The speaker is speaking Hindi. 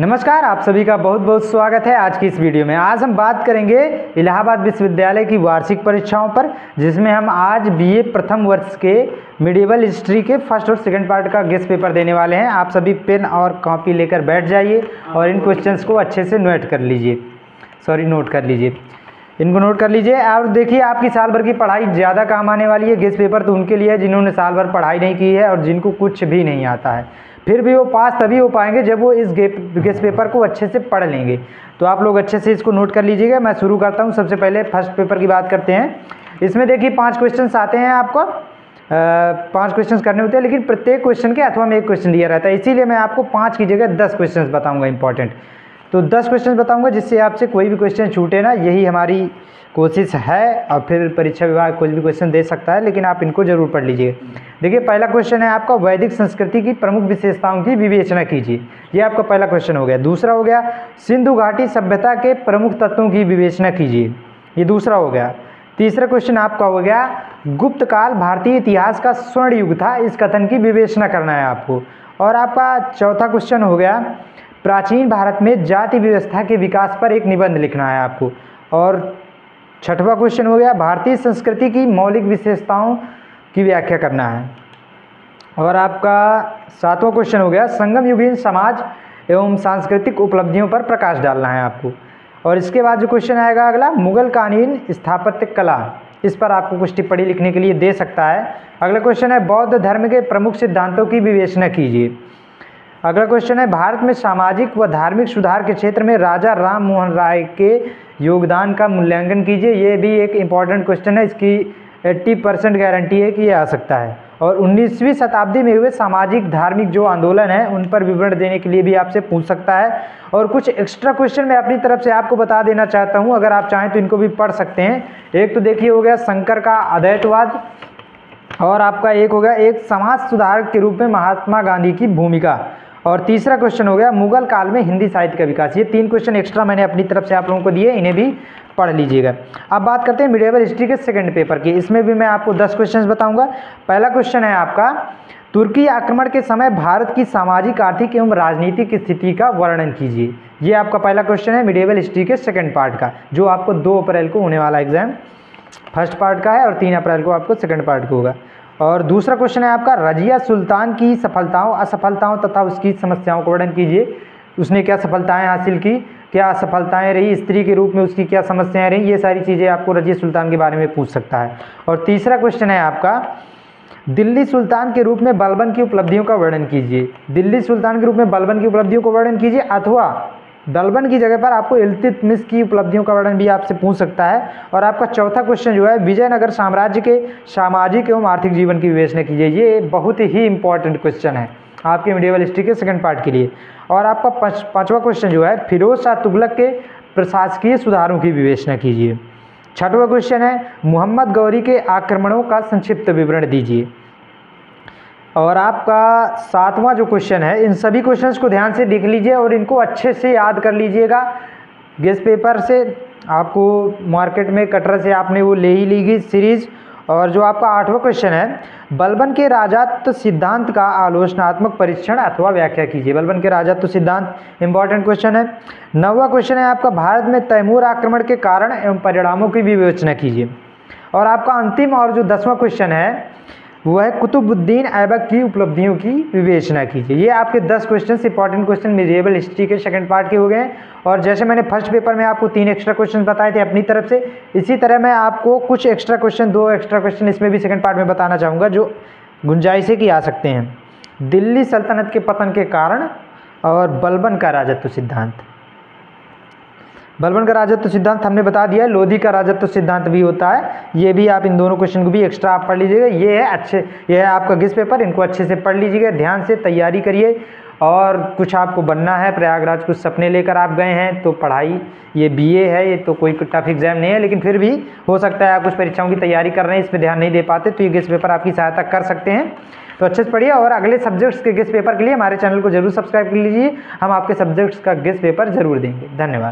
नमस्कार, आप सभी का बहुत बहुत स्वागत है आज की इस वीडियो में। आज हम बात करेंगे इलाहाबाद विश्वविद्यालय की वार्षिक परीक्षाओं पर, जिसमें हम आज बीए प्रथम वर्ष के मिडिवल हिस्ट्री के फर्स्ट और सेकंड पार्ट का गेस्ट पेपर देने वाले हैं। आप सभी पेन और कॉपी लेकर बैठ जाइए और इन क्वेश्चंस को अच्छे से नोट कर लीजिए। इनको नोट कर लीजिए और देखिए, आपकी साल भर की पढ़ाई ज़्यादा काम आने वाली है। गेस्ट पेपर तो उनके लिए है जिन्होंने साल भर पढ़ाई नहीं की है और जिनको कुछ भी नहीं आता है, फिर भी वो पास तभी हो पाएंगे जब वो इस गेस्ट पेपर को अच्छे से पढ़ लेंगे। तो आप लोग अच्छे से इसको नोट कर लीजिएगा। मैं शुरू करता हूँ। सबसे पहले फर्स्ट पेपर की बात करते हैं। इसमें देखिए 5 क्वेश्चन आते हैं। आपको 5 क्वेश्चन करने होते हैं, लेकिन प्रत्येक क्वेश्चन के अथवा में एक क्वेश्चन दिया रहता है, इसीलिए मैं आपको 5 की जगह 10 क्वेश्चन बताऊँगा इंपॉर्टेंट। तो 10 क्वेश्चन बताऊँगा जिससे आपसे कोई भी क्वेश्चन छूटे ना, यही हमारी कोशिश है। और फिर परीक्षा विभाग कुछ भी क्वेश्चन दे सकता है, लेकिन आप इनको जरूर पढ़ लीजिए। देखिए, पहला क्वेश्चन है आपका, वैदिक संस्कृति की प्रमुख विशेषताओं की विवेचना कीजिए। ये आपका पहला क्वेश्चन हो गया। दूसरा हो गया, सिंधु घाटी सभ्यता के प्रमुख तत्वों की विवेचना कीजिए। ये दूसरा हो गया। तीसरा क्वेश्चन आपका हो गया, गुप्त काल भारतीय इतिहास का स्वर्ण युग था, इस कथन की विवेचना करना है आपको। और आपका चौथा क्वेश्चन हो गया, प्राचीन भारत में जाति व्यवस्था के विकास पर एक निबंध लिखना है आपको। और छठवां क्वेश्चन हो गया, भारतीय संस्कृति की मौलिक विशेषताओं की व्याख्या करना है। और आपका 7वां क्वेश्चन हो गया, संगम युगीन समाज एवं सांस्कृतिक उपलब्धियों पर प्रकाश डालना है आपको। और इसके बाद जो क्वेश्चन आएगा अगला, मुगल कालीन स्थापत्य कला, इस पर आपको कुछ टिप्पणी लिखने के लिए दे सकता है। अगला क्वेश्चन है, बौद्ध धर्म के प्रमुख सिद्धांतों की विवेचना कीजिए। अगला क्वेश्चन है, भारत में सामाजिक व धार्मिक सुधार के क्षेत्र में राजा राम मोहन राय के योगदान का मूल्यांकन कीजिए। ये भी एक इम्पॉर्टेंट क्वेश्चन है, इसकी 80% गारंटी है कि ये आ सकता है। और 19वीं शताब्दी में हुए सामाजिक धार्मिक जो आंदोलन है उन पर विवरण देने के लिए भी आपसे पूछ सकता है। और कुछ एक्स्ट्रा क्वेश्चन मैं अपनी तरफ से आपको बता देना चाहता हूँ, अगर आप चाहें तो इनको भी पढ़ सकते हैं। एक तो देखिए हो गया शंकर का अद्वैतवाद, और आपका एक हो गया, एक समाज सुधारक के रूप में महात्मा गांधी की भूमिका। और तीसरा क्वेश्चन हो गया, मुगल काल में हिंदी साहित्य का विकास। ये 3 क्वेश्चन एक्स्ट्रा मैंने अपनी तरफ से आप लोगों को दिए, इन्हें भी पढ़ लीजिएगा। अब बात करते हैं मिडिवल हिस्ट्री के सेकंड पेपर की। इसमें भी मैं आपको 10 क्वेश्चन बताऊंगा। पहला क्वेश्चन है आपका, तुर्की आक्रमण के समय भारत की सामाजिक, आर्थिक एवं राजनीतिक स्थिति का वर्णन कीजिए। ये आपका पहला क्वेश्चन है मिडिवल हिस्ट्री के सेकंड पार्ट का, जो आपको 2 अप्रैल को होने वाला एग्जाम फर्स्ट पार्ट का है और 3 अप्रैल को आपको सेकंड पार्ट को होगा। और दूसरा क्वेश्चन है आपका, रजिया सुल्तान की सफलताओं, असफलताओं तथा उसकी समस्याओं का वर्णन कीजिए। उसने क्या सफलताएं हासिल की, क्या असफलताएं रही, स्त्री के रूप में उसकी क्या समस्याएं रही, ये सारी चीज़ें आपको रजिया सुल्तान के बारे में पूछ सकता है। और तीसरा क्वेश्चन है आपका, दिल्ली सुल्तान के रूप में बलबन की उपलब्धियों का वर्णन कीजिए। दिल्ली सुल्तान के रूप में बलबन की उपलब्धियों का वर्णन कीजिए, अथवा बलबन की जगह पर आपको इल्तुतमिश की उपलब्धियों का वर्णन भी आपसे पूछ सकता है। और आपका चौथा क्वेश्चन जो है, विजयनगर साम्राज्य के सामाजिक एवं आर्थिक जीवन की विवेचना कीजिए। ये बहुत ही इंपॉर्टेंट क्वेश्चन है आपके मिडिवल हिस्ट्री के सेकंड पार्ट के लिए। और आपका पांचवा क्वेश्चन जो है, फिरोज शाह तुगलक के प्रशासकीय सुधारों की विवेचना कीजिए। छठवां क्वेश्चन है, मोहम्मद गौरी के आक्रमणों का संक्षिप्त विवरण दीजिए। और आपका 7वां जो क्वेश्चन है, इन सभी क्वेश्चंस को ध्यान से देख लीजिए और इनको अच्छे से याद कर लीजिएगा। गेस्ट पेपर से आपको मार्केट में कटरा से आपने वो ले ही ली सीरीज। और जो आपका 8वां क्वेश्चन है, बलबन के राजत्व सिद्धांत का आलोचनात्मक परीक्षण अथवा व्याख्या कीजिए। बलबन के राजत्व सिद्धांत इंपॉर्टेंट क्वेश्चन है। 9वां क्वेश्चन है आपका, भारत में तैमूर आक्रमण के कारण एवं परिणामों की विवेचना कीजिए। और आपका अंतिम और जो 10वां क्वेश्चन है वह है, कुतुबुद्दीन ऐबक की उपलब्धियों की विवेचना कीजिए। ये आपके 10 question important question medieval history के सेकंड पार्ट के हो गए हैं। और जैसे मैंने फर्स्ट पेपर में आपको 3 एक्स्ट्रा क्वेश्चन बताए थे अपनी तरफ से, इसी तरह मैं आपको कुछ एक्स्ट्रा क्वेश्चन, 2 एक्स्ट्रा क्वेश्चन इसमें भी सेकंड पार्ट में बताना चाहूँगा, जो गुंजाइश है कि आ सकते हैं। दिल्ली सल्तनत के पतन के कारण और बलबन का राजत्व सिद्धांत। बलबन का राजत्व सिद्धांत हमने बता दिया है, लोधी का राजत्व सिद्धांत भी होता है। ये भी आप इन दोनों क्वेश्चन को भी एक्स्ट्रा आप पढ़ लीजिएगा। ये है आपका गेस्ट पेपर, इनको अच्छे से पढ़ लीजिएगा, ध्यान से तैयारी करिए। और कुछ आपको बनना है, प्रयागराज कुछ सपने लेकर आप गए हैं, तो पढ़ाई, ये बीए है, ये तो कोई टफ एग्जाम नहीं है, लेकिन फिर भी हो सकता है आप कुछ परीक्षाओं की तैयारी कर रहे हैं, इस पर ध्यान नहीं दे पाते, तो ये गेस्ट पेपर आपकी सहायता कर सकते हैं। तो अच्छे से पढ़िए और अगले सब्जेक्ट्स के गेस्ट पेपर के लिए हमारे चैनल को जरूर सब्सक्राइब कर लीजिए। हम आपके सब्जेक्ट्स का गेस्ट पेपर जरूर देंगे। धन्यवाद।